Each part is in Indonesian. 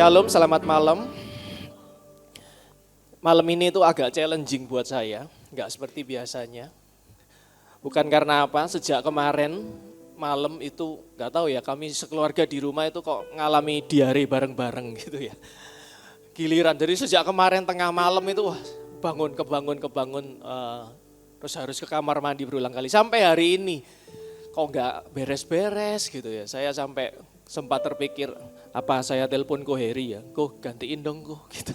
Shalom, selamat malam. Malam ini itu agak challenging buat saya, nggak seperti biasanya. Bukan karena apa, sejak kemarin malam itu nggak tahu ya, kami sekeluarga di rumah itu kok ngalami diare bareng-bareng gitu ya. Giliran dari sejak kemarin tengah malam itu wah, kebangun, terus harus ke kamar mandi berulang kali. Sampai hari ini kok nggak beres-beres gitu ya. Saya sampai sempat terpikir, apa saya telepon Ko Heri ya, Ko gantiin dong Ko gitu.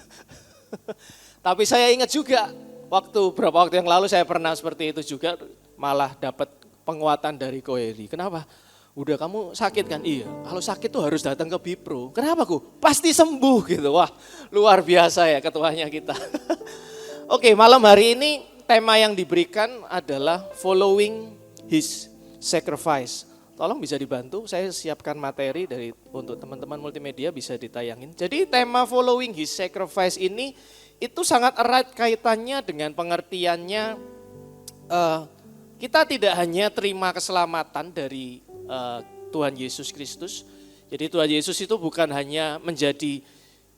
Tapi saya ingat juga beberapa waktu yang lalu saya pernah seperti itu juga, malah dapat penguatan dari Ko Heri. Kenapa? Udah kamu sakit kan? Iya, kalau sakit tuh harus datang ke Bipro. Kenapa Ko? Pasti sembuh gitu. Wah luar biasa ya ketuanya kita. Oke, malam hari ini tema yang diberikan adalah following his sacrifice. Tolong bisa dibantu, saya siapkan materi untuk teman-teman multimedia bisa ditayangin. Jadi tema following his sacrifice ini itu sangat erat kaitannya dengan pengertiannya kita tidak hanya terima keselamatan dari Tuhan Yesus Kristus. Jadi Tuhan Yesus itu bukan hanya menjadi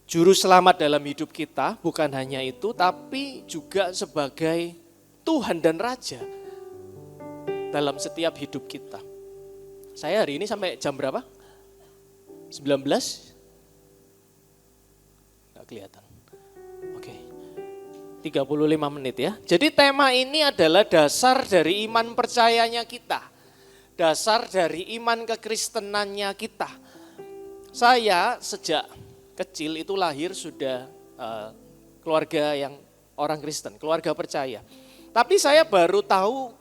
juru selamat dalam hidup kita, bukan hanya itu, tapi juga sebagai Tuhan dan Raja dalam setiap hidup kita. Saya hari ini sampai jam berapa? 19? Nggak kelihatan. Oke, 35 menit ya. Jadi tema ini adalah dasar dari iman percayanya kita. Dasar dari iman kekristenannya kita. Saya sejak kecil itu lahir sudah keluarga yang orang Kristen, keluarga percaya. Tapi saya baru tahu,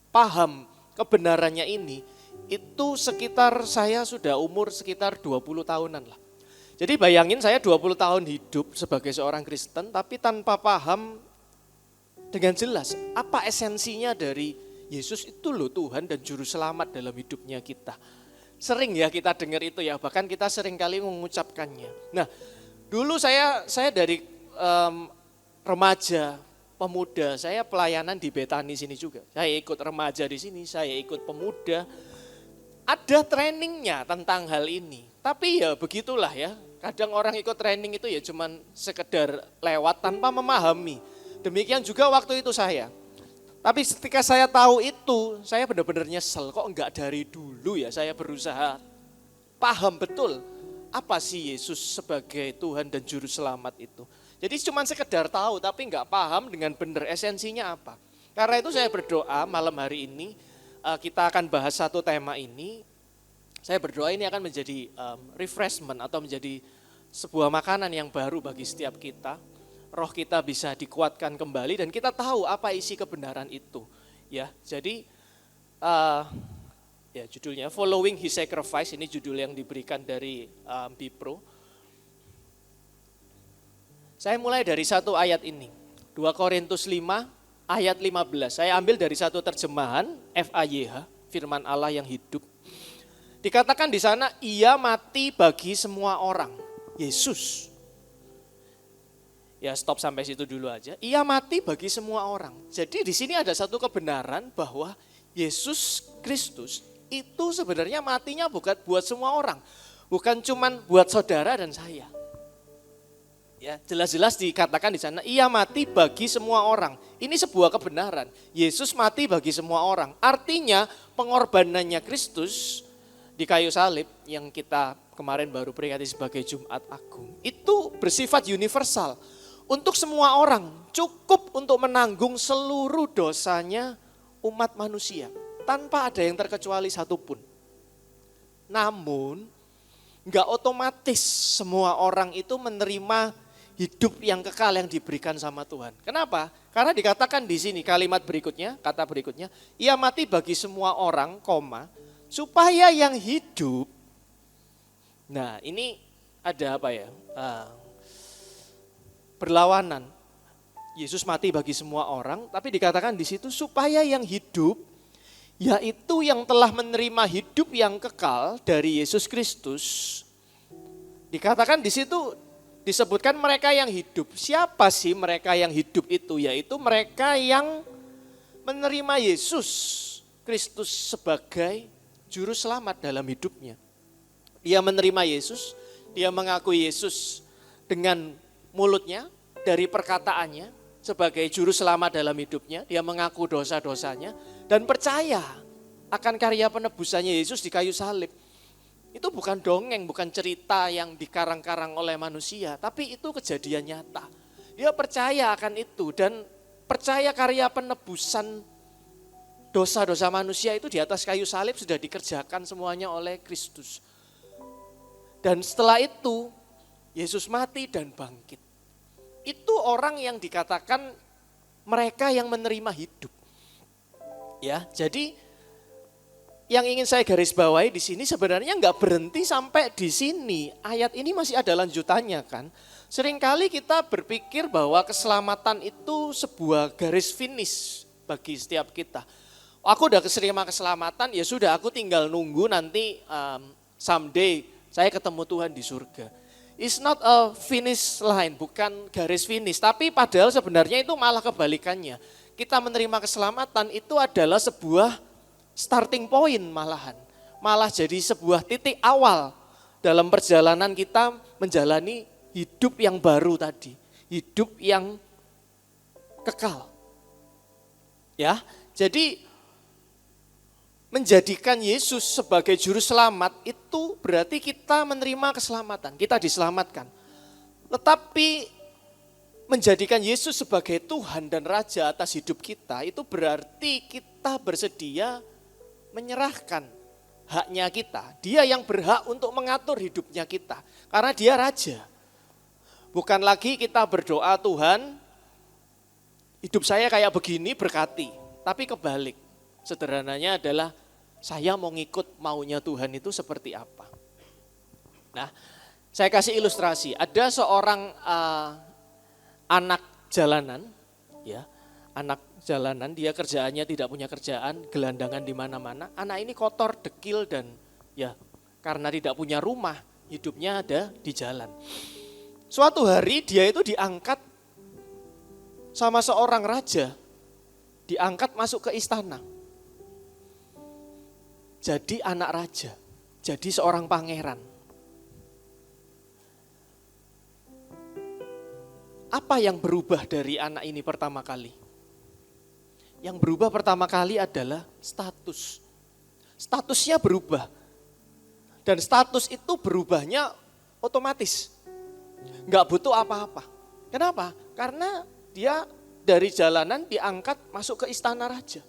paham kebenarannya ini, itu sekitar saya sudah umur sekitar 20 tahunan lah. Jadi bayangin saya 20 tahun hidup sebagai seorang Kristen tapi tanpa paham dengan jelas apa esensinya dari Yesus itu loh Tuhan dan Juru Selamat dalam hidupnya kita. Sering ya kita dengar itu ya, bahkan kita sering kali mengucapkannya. Nah dulu saya dari remaja, pemuda, saya pelayanan di Betani sini juga. Saya ikut remaja di sini, saya ikut pemuda. Ada trainingnya tentang hal ini, tapi ya begitulah ya. Kadang orang ikut training itu ya cuman sekedar lewat tanpa memahami. Demikian juga waktu itu saya. Tapi ketika saya tahu itu, saya benar-benar nyesel. Kok enggak dari dulu ya saya berusaha paham betul apa sih Yesus sebagai Tuhan dan Juru Selamat itu. Jadi cuman sekedar tahu tapi enggak paham dengan benar esensinya apa. Karena itu saya berdoa malam hari ini, kita akan bahas satu tema ini. Saya berdoa ini akan menjadi refreshment atau menjadi sebuah makanan yang baru bagi setiap kita. Roh kita bisa dikuatkan kembali dan kita tahu apa isi kebenaran itu. Ya, jadi ya judulnya Following His Sacrifice, ini judul yang diberikan dari Bipro. Saya mulai dari satu ayat ini, 2 Korintus 5 ayat 15. Saya ambil dari satu terjemahan FAYH, firman Allah yang hidup. Dikatakan di sana, ia mati bagi semua orang. Yesus. Ya stop sampai situ dulu aja. Ia mati bagi semua orang. Jadi di sini ada satu kebenaran bahwa Yesus Kristus itu sebenarnya matinya bukan buat semua orang. Bukan cuman buat saudara dan saya. Ya, jelas-jelas dikatakan di sana, ia mati bagi semua orang. Ini sebuah kebenaran. Yesus mati bagi semua orang. Artinya pengorbanannya Kristus di kayu salib yang kita kemarin baru peringati sebagai Jumat Agung, itu bersifat universal. Untuk semua orang, cukup untuk menanggung seluruh dosanya umat manusia. Tanpa ada yang terkecuali satupun. Namun, enggak otomatis semua orang itu menerima hidup yang kekal yang diberikan sama Tuhan. Kenapa? Karena dikatakan di sini kalimat berikutnya, kata berikutnya, ia mati bagi semua orang, supaya yang hidup. Nah ini ada apa ya? Berlawanan. Yesus mati bagi semua orang, tapi dikatakan di situ supaya yang hidup, yaitu yang telah menerima hidup yang kekal dari Yesus Kristus. Dikatakan di situ disebutkan mereka yang hidup. Siapa sih mereka yang hidup itu? Yaitu mereka yang menerima Yesus Kristus sebagai Juru Selamat dalam hidupnya. Dia menerima Yesus, Dia mengakui Yesus dengan mulutnya, dari perkataannya sebagai juru selamat dalam hidupnya. Dia mengaku dosa-dosanya dan percaya akan karya penebusannya Yesus di kayu salib. Itu bukan dongeng, bukan cerita yang dikarang-karang oleh manusia, tapi itu kejadian nyata. Dia percaya akan itu dan percaya karya penebusan dosa-dosa manusia itu di atas kayu salib sudah dikerjakan semuanya oleh Kristus. Dan setelah itu Yesus mati dan bangkit. Itu orang yang dikatakan mereka yang menerima hidup. Ya, jadi yang ingin saya garis bawahi di sini sebenarnya nggak berhenti sampai di sini. Ayat ini masih ada lanjutannya kan. Seringkali kita berpikir bahwa keselamatan itu sebuah garis finish bagi setiap kita. Aku udah keterima keselamatan, ya sudah aku tinggal nunggu nanti someday saya ketemu Tuhan di surga. It's not a finish line, bukan garis finish. Tapi padahal sebenarnya itu malah kebalikannya. Kita menerima keselamatan itu adalah sebuah starting point malahan. Malah jadi sebuah titik awal dalam perjalanan kita menjalani hidup yang baru tadi. Hidup yang kekal. Ya, jadi menjadikan Yesus sebagai juru selamat itu berarti kita menerima keselamatan, kita diselamatkan. Tetapi menjadikan Yesus sebagai Tuhan dan Raja atas hidup kita itu berarti kita bersedia menyerahkan haknya kita. Dia yang berhak untuk mengatur hidupnya kita karena dia Raja. Bukan lagi kita berdoa, Tuhan hidup saya kayak begini berkati, tapi kebalik. Sederhananya adalah saya mau ngikut maunya Tuhan itu seperti apa. Nah, saya kasih ilustrasi. Ada seorang anak jalanan, ya, anak jalanan, dia kerjaannya tidak punya kerjaan, gelandangan di mana-mana. Anak ini kotor, dekil dan ya karena tidak punya rumah, hidupnya ada di jalan. Suatu hari dia itu diangkat sama seorang raja, diangkat masuk ke istana. Jadi anak raja, jadi seorang pangeran. Apa yang berubah dari anak ini pertama kali? Yang berubah pertama kali adalah status. Statusnya berubah. Dan status itu berubahnya otomatis. Enggak butuh apa-apa. Kenapa? Karena dia dari jalanan diangkat masuk ke istana raja.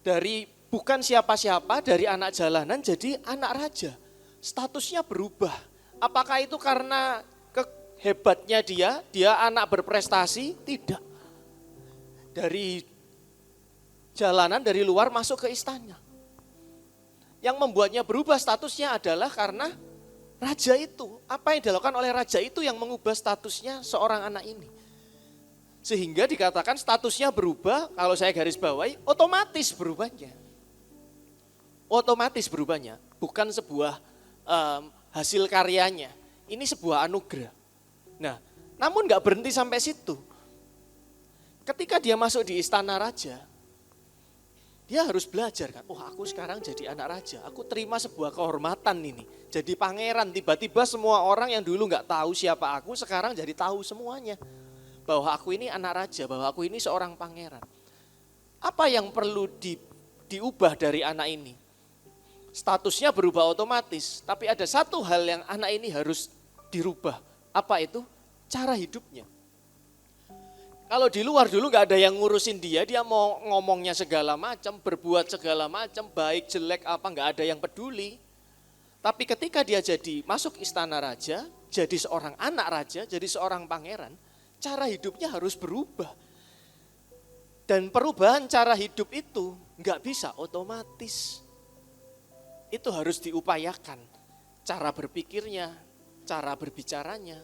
Dari bukan siapa-siapa, dari anak jalanan jadi anak raja. Statusnya berubah. Apakah itu karena hebatnya dia anak berprestasi? Tidak. Dari jalanan, dari luar masuk ke istana. Yang membuatnya berubah statusnya adalah karena raja itu. Apa yang dilakukan oleh raja itu yang mengubah statusnya seorang anak ini. Sehingga dikatakan statusnya berubah, kalau saya garis bawahi, otomatis berubahnya. Otomatis berubahnya, bukan sebuah hasil karyanya. Ini sebuah anugerah. Nah, namun gak berhenti sampai situ. Ketika dia masuk di istana raja, dia harus belajar kan, oh aku sekarang jadi anak raja, aku terima sebuah kehormatan ini. Jadi pangeran, tiba-tiba semua orang yang dulu gak tahu siapa aku, sekarang jadi tahu semuanya. Bahwa aku ini anak raja, bahwa aku ini seorang pangeran. Apa yang perlu diubah dari anak ini? Statusnya berubah otomatis, tapi ada satu hal yang anak ini harus dirubah. Apa itu? Cara hidupnya. Kalau di luar dulu gak ada yang ngurusin dia mau ngomongnya segala macam, berbuat segala macam, baik, jelek, apa gak ada yang peduli. Tapi ketika dia jadi masuk istana raja, jadi seorang anak raja, jadi seorang pangeran, cara hidupnya harus berubah. Dan perubahan cara hidup itu gak bisa otomatis. Itu harus diupayakan. Cara berpikirnya, cara berbicaranya,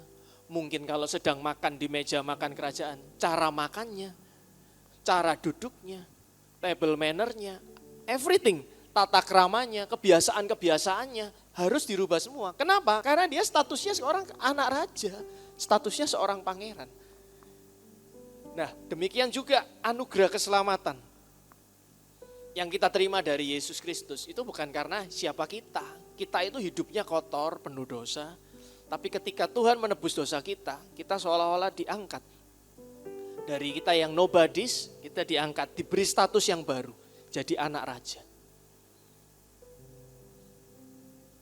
mungkin kalau sedang makan di meja makan kerajaan, cara makannya, cara duduknya, table manner-nya, everything, tata keramanya, kebiasaan-kebiasaannya harus dirubah semua. Kenapa? Karena dia statusnya seorang anak raja, statusnya seorang pangeran. Nah, demikian juga anugerah keselamatan yang kita terima dari Yesus Kristus itu bukan karena siapa kita, kita itu hidupnya kotor, penuh dosa. Tapi ketika Tuhan menebus dosa kita seolah-olah diangkat. Dari kita yang nobodies, kita diangkat, diberi status yang baru, jadi anak raja.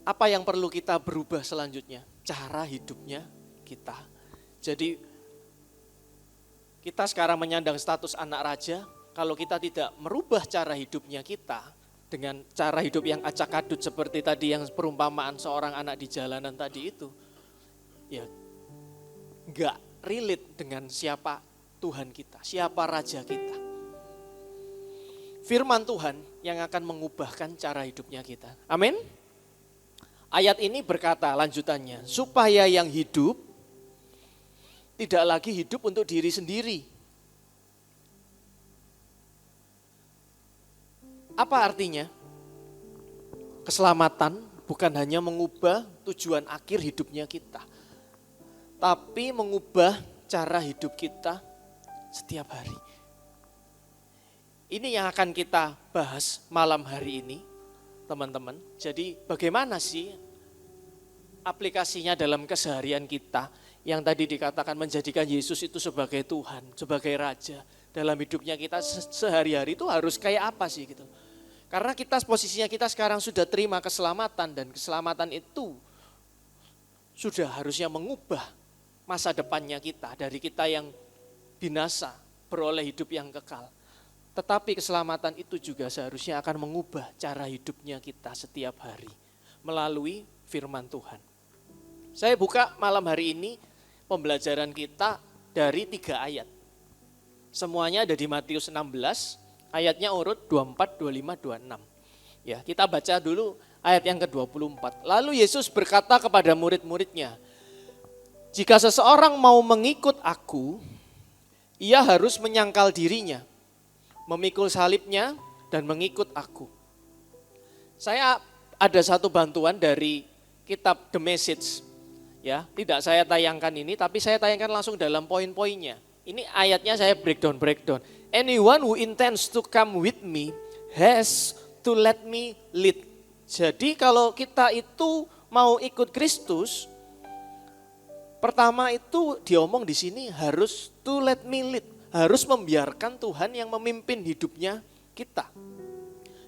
Apa yang perlu kita berubah selanjutnya? Cara hidupnya kita. Jadi kita sekarang menyandang status anak raja, kalau kita tidak merubah cara hidupnya kita, dengan cara hidup yang acak-adut seperti tadi yang perumpamaan seorang anak di jalanan tadi itu, ya enggak relate dengan siapa Tuhan kita, siapa Raja kita. Firman Tuhan yang akan mengubahkan cara hidupnya kita. Amin. Ayat ini berkata lanjutannya, supaya yang hidup tidak lagi hidup untuk diri sendiri. Apa artinya? Keselamatan bukan hanya mengubah tujuan akhir hidupnya kita, tapi mengubah cara hidup kita setiap hari. Ini yang akan kita bahas malam hari ini, teman-teman. Jadi bagaimana sih aplikasinya dalam keseharian kita yang tadi dikatakan menjadikan Yesus itu sebagai Tuhan, sebagai Raja. Dalam hidupnya kita sehari-hari itu harus kayak apa sih gitu. Karena posisinya kita sekarang sudah terima keselamatan dan keselamatan itu sudah harusnya mengubah masa depannya kita. Dari kita yang binasa beroleh hidup yang kekal. Tetapi keselamatan itu juga seharusnya akan mengubah cara hidupnya kita setiap hari melalui firman Tuhan. Saya buka malam hari ini pembelajaran kita dari 3 ayat. Semuanya ada di Matius 16, ayatnya urut 24, 25, 26. Ya, kita baca dulu ayat yang ke-24. Lalu Yesus berkata kepada murid-muridnya, jika seseorang mau mengikut aku, ia harus menyangkal dirinya, memikul salibnya dan mengikut aku. Saya ada satu bantuan dari kitab The Message. Ya, tidak saya tayangkan ini, tapi saya tayangkan langsung dalam poin-poinnya. Ini ayatnya saya breakdown. Anyone who intends to come with me has to let me lead. Jadi kalau kita itu mau ikut Kristus, pertama itu diomong di sini harus to let me lead. Harus membiarkan Tuhan yang memimpin hidupnya kita.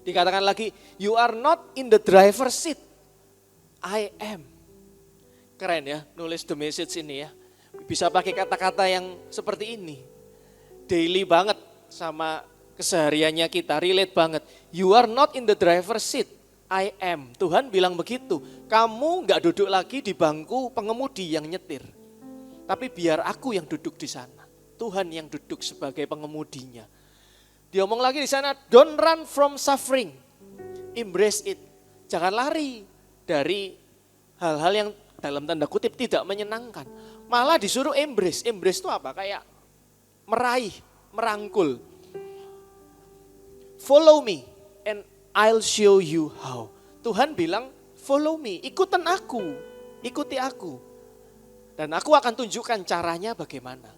Dikatakan lagi, you are not in the driver's seat, I am. Keren ya, nulis The Message ini ya. Bisa pakai kata-kata yang seperti ini. Daily banget sama kesehariannya kita, relate banget. You are not in the driver's seat, I am. Tuhan bilang begitu, kamu gak duduk lagi di bangku pengemudi yang nyetir. Tapi biar aku yang duduk di sana. Tuhan yang duduk sebagai pengemudinya. Diomong lagi di sana, don't run from suffering, embrace it. Jangan lari dari hal-hal yang dalam tanda kutip tidak menyenangkan. Malah disuruh embrace. Embrace itu apa? Kayak meraih, merangkul. Follow me and I'll show you how. Tuhan bilang, follow me, ikuti aku. Dan aku akan tunjukkan caranya bagaimana.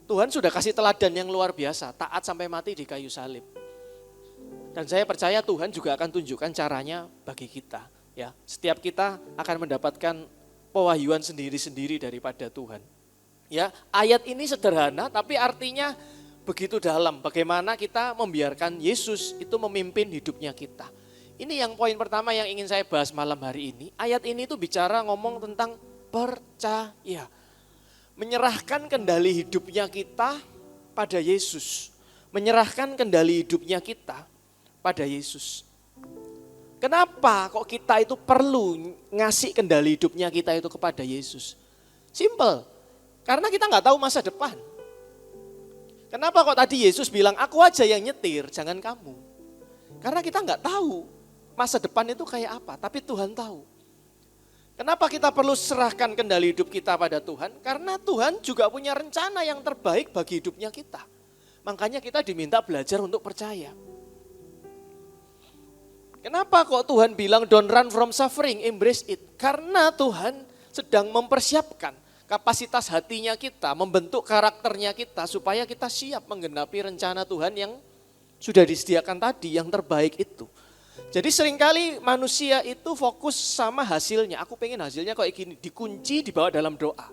Tuhan sudah kasih teladan yang luar biasa, taat sampai mati di kayu salib. Dan saya percaya Tuhan juga akan tunjukkan caranya bagi kita. Ya, setiap kita akan mendapatkan pewahyuan sendiri-sendiri daripada Tuhan. Ya, ayat ini sederhana tapi artinya begitu dalam. Bagaimana kita membiarkan Yesus itu memimpin hidupnya kita. Ini yang poin pertama yang ingin saya bahas malam hari ini. Ayat ini tuh bicara ngomong tentang percaya. Menyerahkan kendali hidupnya kita pada Yesus. Menyerahkan kendali hidupnya kita pada Yesus. Kenapa kok kita itu perlu ngasih kendali hidupnya kita itu kepada Yesus? Simple, karena kita nggak tahu masa depan. Kenapa kok tadi Yesus bilang, aku aja yang nyetir, jangan kamu. Karena kita nggak tahu masa depan itu kayak apa, tapi Tuhan tahu. Kenapa kita perlu serahkan kendali hidup kita pada Tuhan? Karena Tuhan juga punya rencana yang terbaik bagi hidupnya kita. Makanya kita diminta belajar untuk percaya. Kenapa kok Tuhan bilang don't run from suffering, embrace it? Karena Tuhan sedang mempersiapkan kapasitas hatinya kita, membentuk karakternya kita supaya kita siap menggenapi rencana Tuhan yang sudah disediakan tadi, yang terbaik itu. Jadi seringkali manusia itu fokus sama hasilnya. Aku pengen hasilnya kayak gini, dikunci, dibawa dalam doa.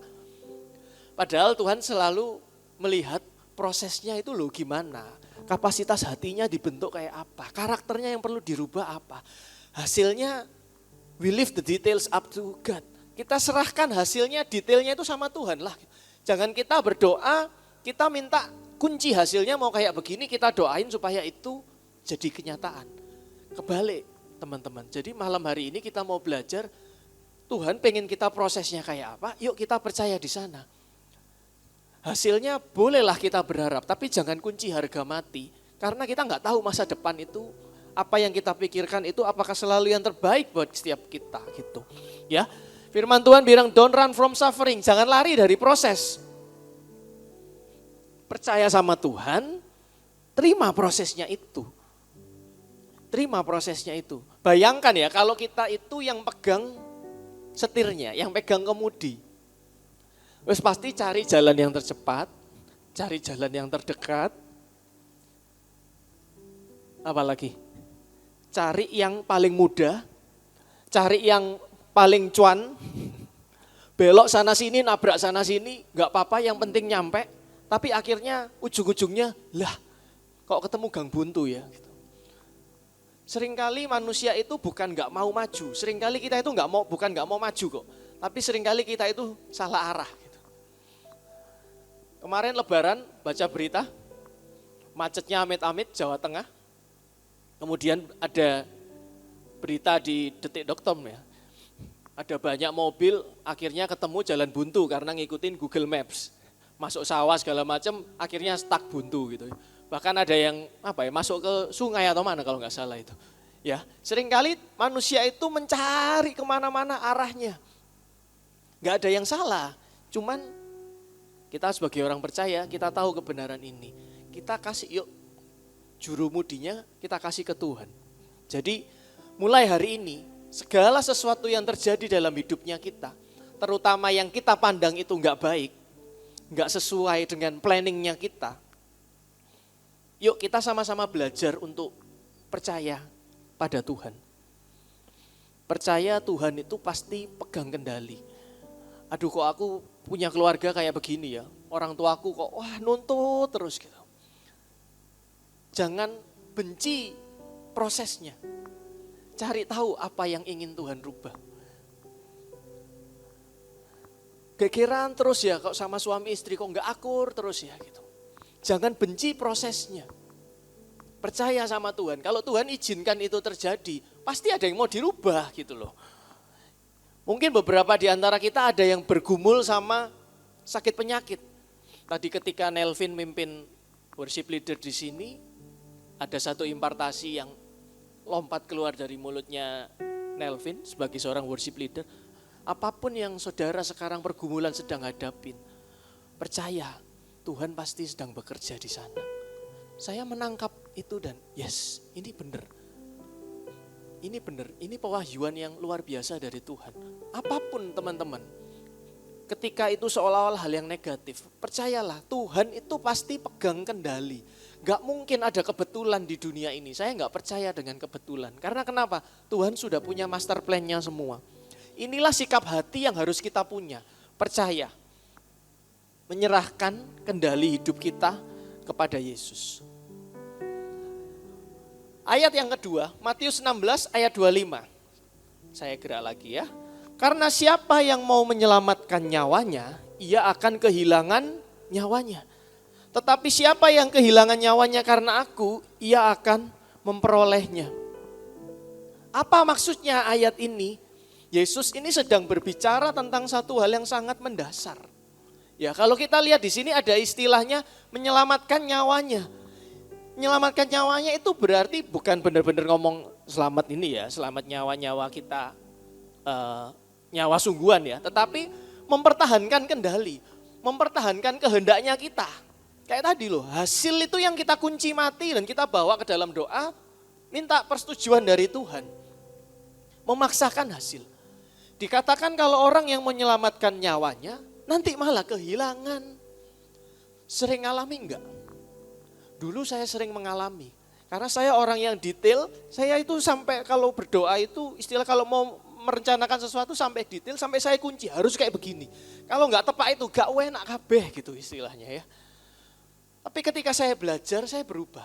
Padahal Tuhan selalu melihat prosesnya itu loh gimana. Kapasitas hatinya dibentuk kayak apa, karakternya yang perlu dirubah apa. Hasilnya, we leave the details up to God. Kita serahkan hasilnya, detailnya itu sama Tuhan lah. Jangan kita berdoa, kita minta kunci hasilnya mau kayak begini, kita doain supaya itu jadi kenyataan. Kebalik teman-teman, jadi malam hari ini kita mau belajar, Tuhan pengen kita prosesnya kayak apa, yuk kita percaya di sana. Hasilnya bolehlah kita berharap, tapi jangan kunci harga mati, karena kita nggak tahu masa depan itu, apa yang kita pikirkan itu apakah selalu yang terbaik buat setiap kita gitu. Ya, firman Tuhan bilang don't run from suffering, jangan lari dari proses. Percaya sama Tuhan, terima prosesnya itu. Terima prosesnya itu. Bayangkan ya kalau kita itu yang pegang setirnya, yang pegang kemudi. Wes pasti cari jalan yang tercepat, cari jalan yang terdekat. Apalagi? Cari yang paling mudah, cari yang paling cuan. Belok sana sini, nabrak sana sini, gak apa-apa yang penting nyampe. Tapi akhirnya ujung-ujungnya, lah kok ketemu gang buntu ya. Seringkali manusia itu bukan nggak mau maju, seringkali kita itu bukan nggak mau maju kok, tapi seringkali kita itu salah arah. Gitu. Kemarin Lebaran baca berita, macetnya amit-amit Jawa Tengah, kemudian ada berita di detik.com ya, ada banyak mobil akhirnya ketemu jalan buntu karena ngikutin Google Maps, masuk sawah segala macam, akhirnya stuck buntu gitu. Bahkan ada yang masuk ke sungai atau mana kalau nggak salah itu. Ya, seringkali manusia itu mencari kemana-mana arahnya. Nggak ada yang salah, cuman kita sebagai orang percaya, kita tahu kebenaran ini. Kita kasih yuk, jurumudinya kita kasih ke Tuhan. Jadi mulai hari ini, segala sesuatu yang terjadi dalam hidupnya kita, terutama yang kita pandang itu nggak baik, nggak sesuai dengan planningnya kita, yuk kita sama-sama belajar untuk percaya pada Tuhan. Percaya Tuhan itu pasti pegang kendali. Aduh kok aku punya keluarga kayak begini ya, orang tuaku kok nuntut terus gitu. Jangan benci prosesnya, cari tahu apa yang ingin Tuhan rubah. Gegeran terus ya kok sama suami istri kok nggak akur terus ya gitu. Jangan benci prosesnya. Percaya sama Tuhan. Kalau Tuhan izinkan itu terjadi, pasti ada yang mau dirubah gitu loh. Mungkin beberapa di antara kita ada yang bergumul sama sakit penyakit. Tadi ketika Nelvin mimpin worship leader di sini, ada satu impartasi yang lompat keluar dari mulutnya Nelvin sebagai seorang worship leader. Apapun yang saudara sekarang pergumulan sedang hadapin, percaya Tuhan pasti sedang bekerja di sana. Saya menangkap itu dan yes, ini benar. Ini benar, ini pewahyuan yang luar biasa dari Tuhan. Apapun teman-teman, ketika itu seolah-olah hal yang negatif, percayalah Tuhan itu pasti pegang kendali. Gak mungkin ada kebetulan di dunia ini, saya gak percaya dengan kebetulan. Karena kenapa? Tuhan sudah punya master plan-nya semua. Inilah sikap hati yang harus kita punya, percaya. Menyerahkan kendali hidup kita kepada Yesus. Ayat yang kedua, Matius 16 ayat 25. Saya gerak lagi ya. Karena siapa yang mau menyelamatkan nyawanya, ia akan kehilangan nyawanya. Tetapi siapa yang kehilangan nyawanya karena aku, ia akan memperolehnya. Apa maksudnya ayat ini? Yesus ini sedang berbicara tentang satu hal yang sangat mendasar. Ya, kalau kita lihat di sini ada istilahnya menyelamatkan nyawanya. Menyelamatkan nyawanya itu berarti bukan benar-benar ngomong selamat ini ya, selamat nyawa-nyawa kita, nyawa sungguhan ya. Tetapi mempertahankan kendali, mempertahankan kehendaknya kita. Kayak tadi loh, hasil itu yang kita kunci mati dan kita bawa ke dalam doa, minta persetujuan dari Tuhan. Memaksakan hasil. Dikatakan kalau orang yang menyelamatkan nyawanya, nanti malah kehilangan. Sering alami enggak? Dulu saya sering mengalami. Karena saya orang yang detail, saya itu sampai kalau berdoa itu istilah kalau mau merencanakan sesuatu sampai detail, sampai saya kunci harus kayak begini. Kalau nggak tepat itu gak enak kabeh gitu istilahnya ya. Tapi ketika saya belajar, saya berubah.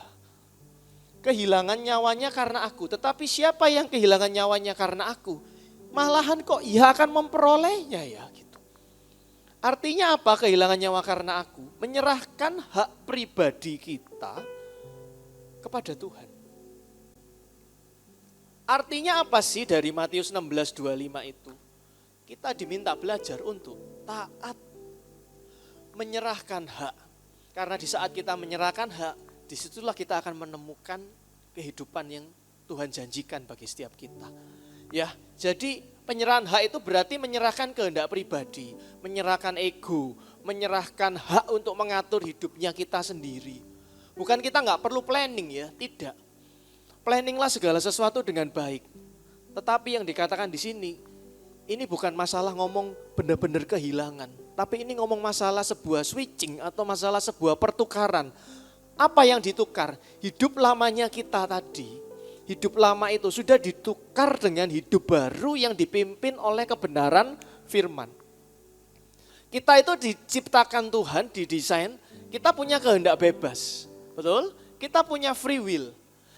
Kehilangan nyawanya karena aku, tetapi siapa yang kehilangan nyawanya karena aku? Malahan kok ia akan memperolehnya ya gitu. Artinya apa kehilangan nyawa karena aku? Menyerahkan hak pribadi kita kepada Tuhan. Artinya apa sih dari Matius 16:25 itu? Kita diminta belajar untuk taat, menyerahkan hak. Karena di saat kita menyerahkan hak, disitulah kita akan menemukan kehidupan yang Tuhan janjikan bagi setiap kita. Ya, jadi penyerahan hak itu berarti menyerahkan kehendak pribadi, menyerahkan ego, menyerahkan hak untuk mengatur hidupnya kita sendiri. Bukan kita nggak perlu planning ya, tidak. Planninglah segala sesuatu dengan baik. Tetapi yang dikatakan di sini, ini bukan masalah ngomong benar-benar kehilangan. Tapi ini ngomong masalah sebuah switching atau masalah sebuah pertukaran. Apa yang ditukar? Hidup lamanya kita tadi. Hidup lama itu sudah ditukar dengan hidup baru yang dipimpin oleh kebenaran firman. Kita itu diciptakan Tuhan, didesain, kita punya kehendak bebas. Betul? Kita punya free will.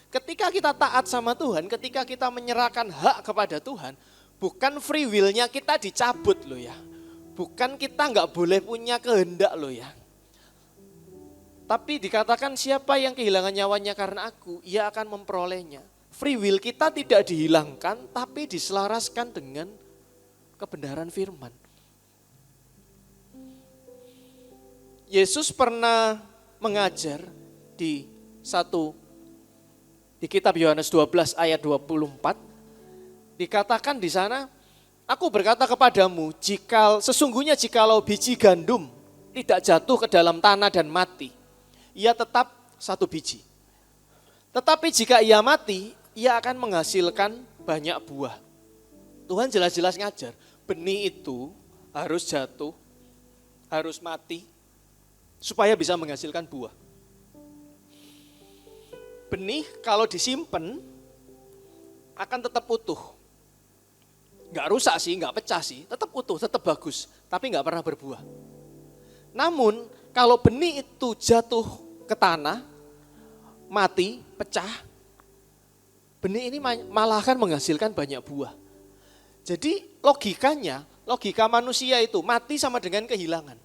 Ketika kita taat sama Tuhan, ketika kita menyerahkan hak kepada Tuhan, bukan free will-nya kita dicabut loh ya. Bukan kita nggak boleh punya kehendak loh ya. Tapi dikatakan siapa yang kehilangan nyawanya karena aku, ia akan memperolehnya. Free will kita tidak dihilangkan, tapi diselaraskan dengan kebenaran firman. Yesus pernah mengajar di kitab Yohanes 12 ayat 24, dikatakan di sana, aku berkata kepadamu, sesungguhnya jikalau biji gandum tidak jatuh ke dalam tanah dan mati, ia tetap satu biji. Tetapi jika ia mati, ia akan menghasilkan banyak buah. Tuhan jelas-jelas ngajar, benih itu harus jatuh, harus mati, supaya bisa menghasilkan buah. Benih kalau disimpan akan tetap utuh. Enggak rusak sih, enggak pecah sih, tetap utuh, tetap bagus, tapi enggak pernah berbuah. Namun kalau benih itu jatuh ke tanah, mati, pecah, benih ini malah akan menghasilkan banyak buah. Jadi logika manusia itu mati sama dengan kehilangan.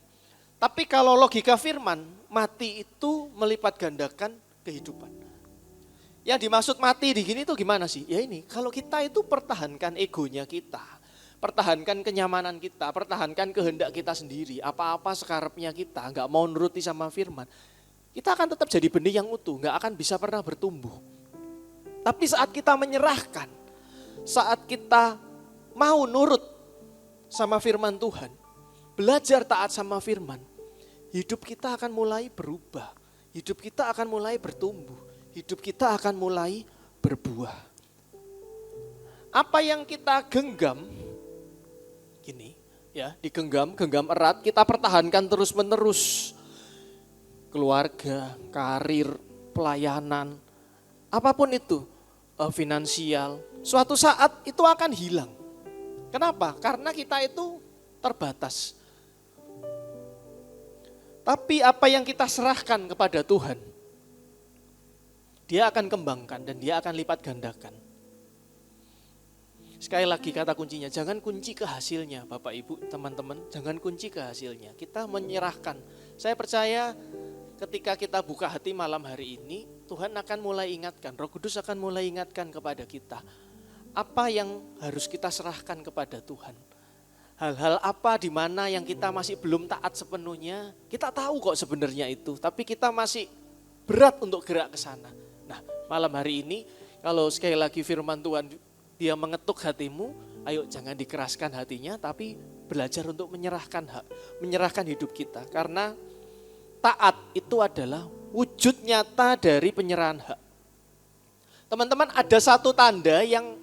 Tapi kalau logika firman, mati itu melipat gandakan kehidupan. Yang dimaksud mati di gini tuh gimana sih? Ya ini, kalau kita itu pertahankan egonya kita, pertahankan kenyamanan kita, pertahankan kehendak kita sendiri, apa-apa sekarapnya kita, nggak mau nuruti sama firman, kita akan tetap jadi benih yang utuh, nggak akan bisa pernah bertumbuh. Tapi saat kita menyerahkan, saat kita mau nurut sama firman Tuhan, belajar taat sama firman, hidup kita akan mulai berubah, hidup kita akan mulai bertumbuh. Hidup kita akan mulai berbuah. Apa yang kita genggam, gini ya, genggam erat, kita pertahankan terus menerus. Keluarga, karir, pelayanan, apapun itu, finansial, suatu saat itu akan hilang. Kenapa? Karena kita itu terbatas. Tapi apa yang kita serahkan kepada Tuhan, Dia akan kembangkan dan Dia akan lipat gandakan. Sekali lagi kata kuncinya, jangan kunci ke hasilnya Bapak Ibu, teman-teman, jangan kunci ke hasilnya. Kita menyerahkan. Saya percaya ketika kita buka hati malam hari ini, Tuhan akan mulai ingatkan, Roh Kudus akan mulai ingatkan kepada kita. Apa yang harus kita serahkan kepada Tuhan. Hal-hal apa di mana yang kita masih belum taat sepenuhnya, kita tahu kok sebenarnya itu, tapi kita masih berat untuk gerak ke sana. Nah, malam hari ini kalau sekali lagi firman Tuhan Dia mengetuk hatimu, ayo jangan dikeraskan hatinya, tapi belajar untuk menyerahkan hak, menyerahkan hidup kita. Karena taat itu adalah wujud nyata dari penyerahan hak. Teman-teman, ada satu tanda yang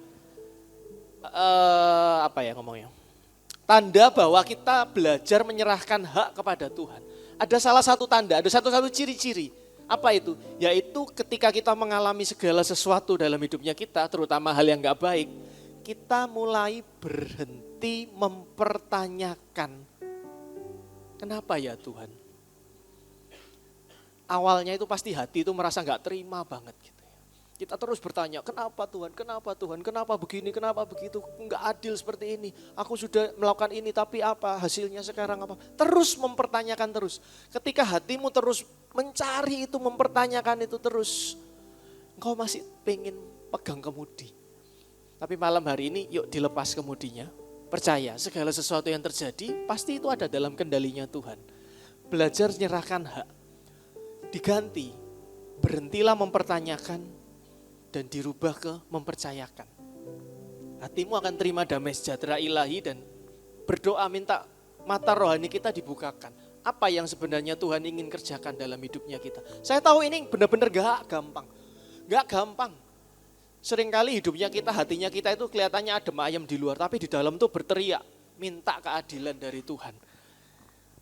tanda bahwa kita belajar menyerahkan hak kepada Tuhan. Ada salah satu tanda, ada satu ciri-ciri. Apa itu? Yaitu ketika kita mengalami segala sesuatu dalam hidupnya kita, terutama hal yang gak baik, kita mulai berhenti mempertanyakan, kenapa ya Tuhan? Awalnya itu pasti hati itu merasa gak terima banget gitu. Kita terus bertanya, kenapa Tuhan, kenapa begini, kenapa begitu, enggak adil seperti ini. Aku sudah melakukan ini tapi apa, hasilnya sekarang apa. Terus mempertanyakan terus. Ketika hatimu terus mencari itu, mempertanyakan itu terus, engkau masih pengen pegang kemudi. Tapi malam hari ini yuk dilepas kemudinya. Percaya segala sesuatu yang terjadi pasti itu ada dalam kendalinya Tuhan. Belajar menyerahkan hak, diganti, berhentilah mempertanyakan, dan dirubah ke mempercayakan. Hatimu akan terima damai sejahtera ilahi dan berdoa minta mata rohani kita dibukakan. Apa yang sebenarnya Tuhan ingin kerjakan dalam hidupnya kita. Saya tahu ini benar-benar gak gampang. Gak gampang. Seringkali hidupnya kita, hatinya kita itu kelihatannya adem ayem di luar. Tapi di dalam tuh berteriak, minta keadilan dari Tuhan.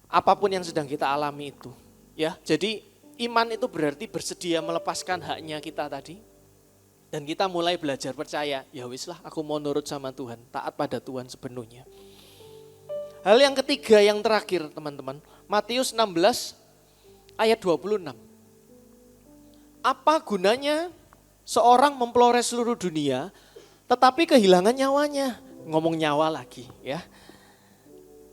Apapun yang sedang kita alami itu. Ya, jadi iman itu berarti bersedia melepaskan haknya kita tadi. Dan kita mulai belajar percaya, ya wis lah aku mau nurut sama Tuhan, taat pada Tuhan sepenuhnya. Hal yang ketiga yang terakhir teman-teman, Matius 16 ayat 26. Apa gunanya seorang memperoleh seluruh dunia tetapi kehilangan nyawanya? Ngomong nyawa lagi ya.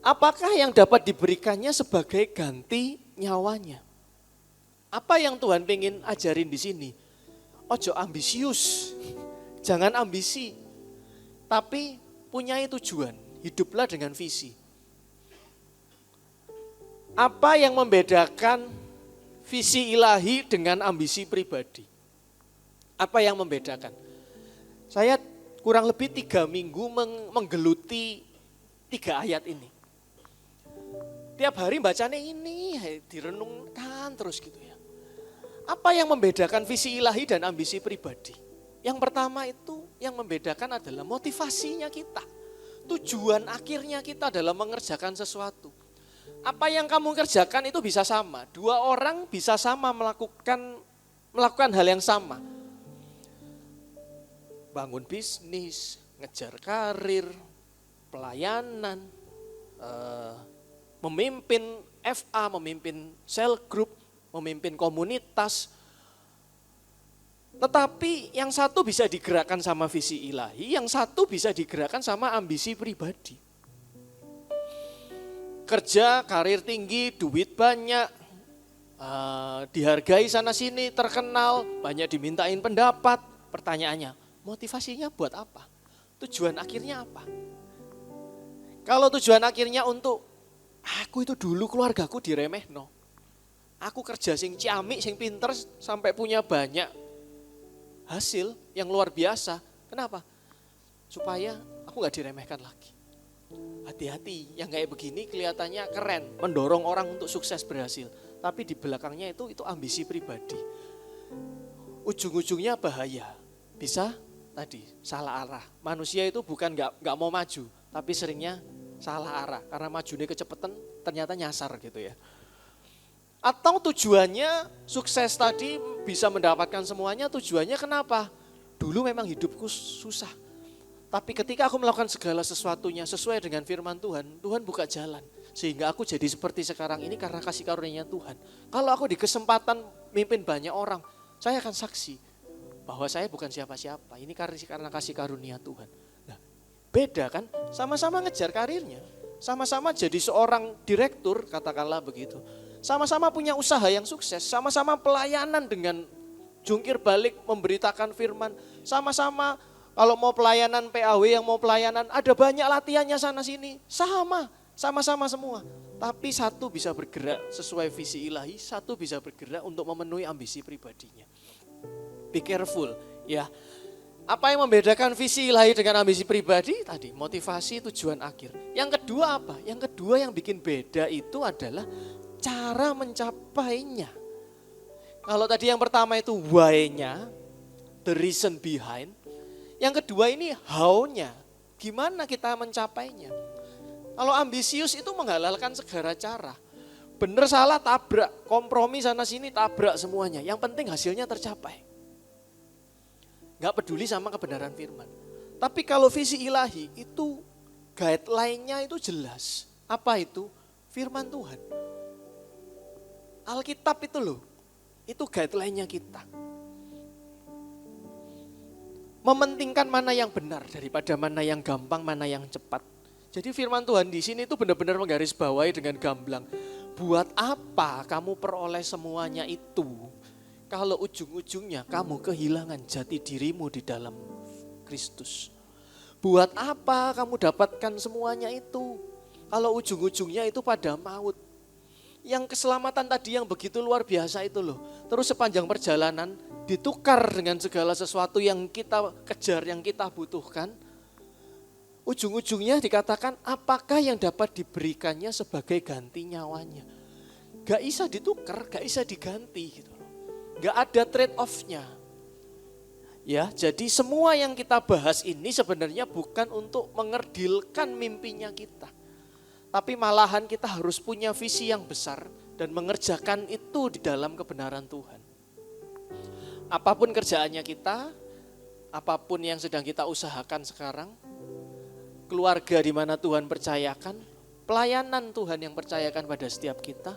Apakah yang dapat diberikannya sebagai ganti nyawanya? Apa yang Tuhan pengen ajarin di sini? Ojo ambisius, jangan ambisi, tapi punya tujuan, hiduplah dengan visi. Apa yang membedakan visi ilahi dengan ambisi pribadi? Apa yang membedakan? Saya kurang lebih 3 minggu menggeluti 3 ayat ini. Tiap hari bacanya ini, direnungkan terus gitu ya. Apa yang membedakan visi ilahi dan ambisi pribadi? Yang pertama itu yang membedakan adalah motivasinya kita. Tujuan akhirnya kita dalam mengerjakan sesuatu. Apa yang kamu kerjakan itu bisa sama. 2 orang bisa sama melakukan hal yang sama. Bangun bisnis, ngejar karir, pelayanan, memimpin FA, memimpin cell group, memimpin komunitas. Tetapi yang satu bisa digerakkan sama visi ilahi, yang satu bisa digerakkan sama ambisi pribadi. Kerja, karir tinggi, duit banyak, dihargai sana sini, terkenal, banyak dimintain pendapat. Pertanyaannya, motivasinya buat apa? Tujuan akhirnya apa? Kalau tujuan akhirnya untuk, aku itu dulu keluargaku diremehno. Aku kerja sing ciamik, sing pinter, sampai punya banyak hasil yang luar biasa. Kenapa? Supaya aku gak diremehkan lagi. Hati-hati, yang kayak begini kelihatannya keren, mendorong orang untuk sukses berhasil. Tapi di belakangnya itu ambisi pribadi. Ujung-ujungnya bahaya. Bisa tadi salah arah. Manusia itu bukan gak mau maju, tapi seringnya salah arah. Karena majunya kecepatan ternyata nyasar gitu ya. Atau tujuannya sukses tadi bisa mendapatkan semuanya, tujuannya kenapa? Dulu memang hidupku susah. Tapi ketika aku melakukan segala sesuatunya sesuai dengan firman Tuhan, Tuhan buka jalan. Sehingga aku jadi seperti sekarang ini karena kasih karunia Tuhan. Kalau aku di kesempatan mimpin banyak orang, saya akan saksi bahwa saya bukan siapa-siapa. Ini karena kasih karunia Tuhan. Nah, beda kan? Sama-sama ngejar karirnya. Sama-sama jadi seorang direktur, katakanlah begitu. Sama-sama punya usaha yang sukses, sama-sama pelayanan dengan jungkir balik memberitakan firman, sama-sama kalau mau pelayanan PAW yang mau pelayanan ada banyak latihannya sana sini, sama-sama semua. Tapi satu bisa bergerak sesuai visi ilahi, satu bisa bergerak untuk memenuhi ambisi pribadinya. Be careful ya. Apa yang membedakan visi ilahi dengan ambisi pribadi? Tadi motivasi tujuan akhir. Yang kedua apa? Yang kedua yang bikin beda itu adalah cara mencapainya. Kalau tadi yang pertama itu why-nya, the reason behind. Yang kedua ini how-nya, gimana kita mencapainya. Kalau ambisius itu menghalalkan segala cara. Bener salah tabrak, kompromi sana sini tabrak semuanya. Yang penting hasilnya tercapai. Gak peduli sama kebenaran firman. Tapi kalau visi ilahi itu guideline-nya itu jelas. Apa itu? Firman Tuhan. Alkitab itu loh, itu guideline-nya kita. Mementingkan mana yang benar daripada mana yang gampang, mana yang cepat. Jadi firman Tuhan di sini itu benar-benar menggarisbawahi dengan gamblang. Buat apa kamu peroleh semuanya itu kalau ujung-ujungnya kamu kehilangan jati dirimu di dalam Kristus? Buat apa kamu dapatkan semuanya itu kalau ujung-ujungnya itu pada maut? Yang keselamatan tadi yang begitu luar biasa itu loh. Terus sepanjang perjalanan ditukar dengan segala sesuatu yang kita kejar, yang kita butuhkan. Ujung-ujungnya dikatakan apakah yang dapat diberikannya sebagai ganti nyawanya. Gak bisa ditukar, gak bisa diganti gitu loh. Gak ada trade off-nya. Ya, jadi semua yang kita bahas ini sebenarnya bukan untuk mengerdilkan mimpinya kita. Tapi malahan kita harus punya visi yang besar dan mengerjakan itu di dalam kebenaran Tuhan. Apapun kerjaannya kita, apapun yang sedang kita usahakan sekarang, keluarga di mana Tuhan percayakan, pelayanan Tuhan yang percayakan pada setiap kita,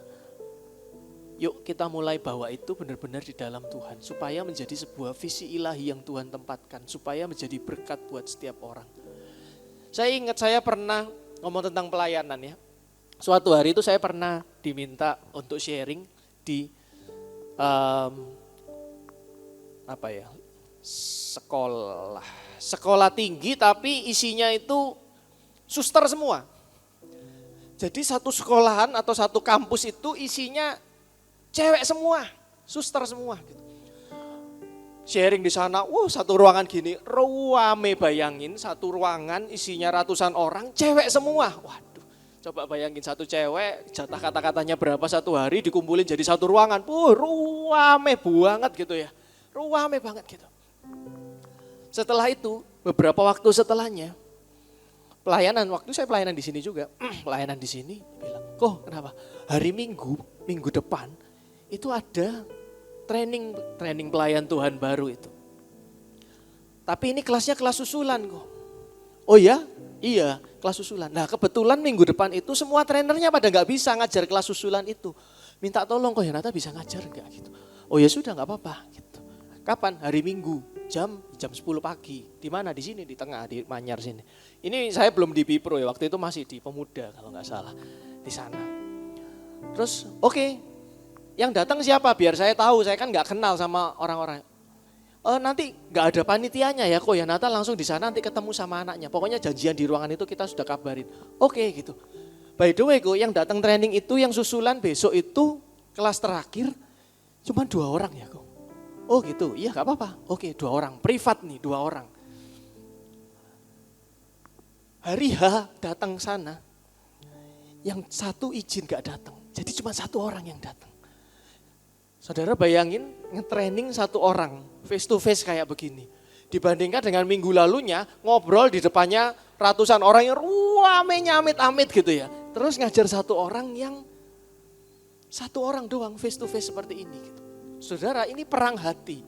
yuk kita mulai bawa itu benar-benar di dalam Tuhan. Supaya menjadi sebuah visi ilahi yang Tuhan tempatkan. Supaya menjadi berkat buat setiap orang. Saya ingat saya pernah ngomong tentang pelayanan ya. Suatu hari itu saya pernah diminta untuk sharing di sekolah tinggi tapi isinya itu suster semua. Jadi satu sekolahan atau satu kampus itu isinya cewek semua, suster semua gitu. Sharing di sana, satu ruangan gini, rame, bayangin satu ruangan isinya ratusan orang, cewek semua. Waduh, coba bayangin satu cewek, jatah kata-katanya berapa satu hari dikumpulin jadi satu ruangan. Rame banget gitu ya, rame banget gitu. Setelah itu, beberapa waktu setelahnya, waktu saya pelayanan di sini juga, pelayanan di sini, bilang, kok kenapa? Hari minggu depan, itu ada training pelayan Tuhan baru itu. Tapi ini kelasnya kelas susulan kok. Oh ya? Iya, kelas susulan. Nah kebetulan minggu depan itu semua trainernya pada gak bisa ngajar kelas susulan itu. Minta tolong kok Yonata bisa ngajar gak gitu. Oh ya sudah gak apa-apa gitu. Kapan? Hari Minggu, jam 10 pagi. Di mana? Di sini, di tengah, di Manyar sini. Ini saya belum di Bipro ya, waktu itu masih di Pemuda kalau gak salah. Di sana. Terus oke. Yang datang siapa? Biar saya tahu, saya kan nggak kenal sama orang-orang. Nanti nggak ada panitianya ya kok ya, Nata langsung di sana nanti ketemu sama anaknya. Pokoknya janjian di ruangan itu kita sudah kabarin. Oke gitu. By the way kok yang datang training itu yang susulan besok itu kelas terakhir cuma 2 orang ya kok. Oh gitu, iya nggak apa-apa. Oke 2 orang, privat nih 2 orang. Hari H datang sana, yang satu izin nggak datang. Jadi cuma 1 orang yang datang. Saudara bayangin nge-training 1 orang face to face kayak begini. Dibandingkan dengan minggu lalunya ngobrol di depannya ratusan orang yang rame amit-amit gitu ya. Terus ngajar 1 orang yang 1 orang doang face to face seperti ini gitu. Saudara ini perang hati.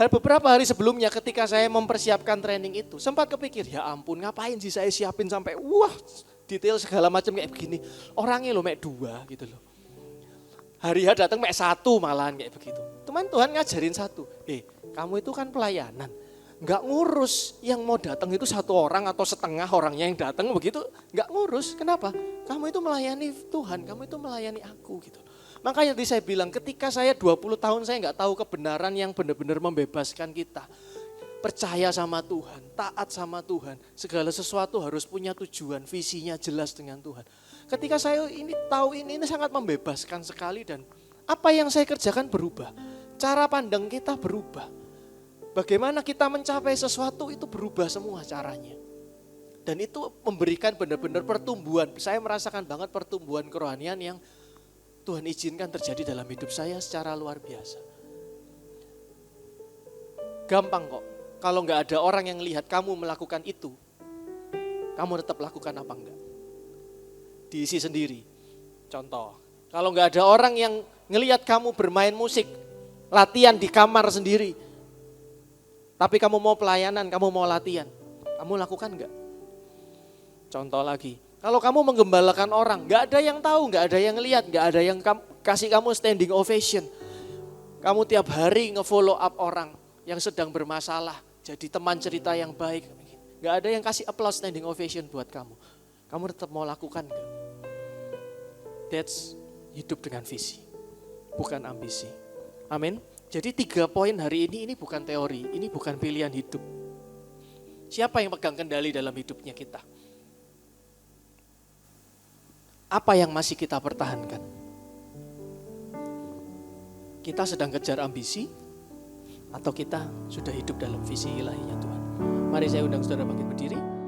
Beberapa hari sebelumnya ketika saya mempersiapkan training itu sempat kepikir ya ampun ngapain sih saya siapin sampai detail segala macam kayak begini. Orangnya loh 2 gitu loh. Hari H datang 1 malahan kayak begitu. Teman Tuhan ngajarin 1. Kamu itu kan pelayanan. Enggak ngurus yang mau datang itu 1 orang atau setengah orangnya yang datang begitu. Enggak ngurus. Kenapa? Kamu itu melayani Tuhan, kamu itu melayani aku gitu. Makanya tadi saya bilang ketika saya 20 tahun saya enggak tahu kebenaran yang benar-benar membebaskan kita. Percaya sama Tuhan, taat sama Tuhan. Segala sesuatu harus punya tujuan, visinya jelas dengan Tuhan. Ketika saya tahu ini sangat membebaskan sekali dan apa yang saya kerjakan berubah. Cara pandang kita berubah. Bagaimana kita mencapai sesuatu itu berubah semua caranya. Dan itu memberikan benar-benar pertumbuhan. Saya merasakan banget pertumbuhan kerohanian yang Tuhan izinkan terjadi dalam hidup saya secara luar biasa. Gampang kok. Kalau nggak ada orang yang lihat kamu melakukan itu, kamu tetap lakukan apa enggak? Diisi sendiri. Contoh, kalau nggak ada orang yang ngelihat kamu bermain musik, latihan di kamar sendiri, tapi kamu mau pelayanan, kamu mau latihan, kamu lakukan nggak? Contoh lagi, kalau kamu menggembalakan orang, nggak ada yang tahu, nggak ada yang lihat, nggak ada yang kasih kamu standing ovation. Kamu tiap hari nge-follow up orang yang sedang bermasalah, jadi teman cerita yang baik. Nggak ada yang kasih applause standing ovation buat kamu. Kamu tetap mau lakukan nggak? That's hidup dengan visi, bukan ambisi. Amin. Jadi 3 poin hari ini bukan teori, ini bukan pilihan hidup. Siapa yang pegang kendali dalam hidupnya kita? Apa yang masih kita pertahankan? Kita sedang kejar ambisi atau kita sudah hidup dalam visi ilahinya Tuhan? Mari saya undang saudara bangkit berdiri.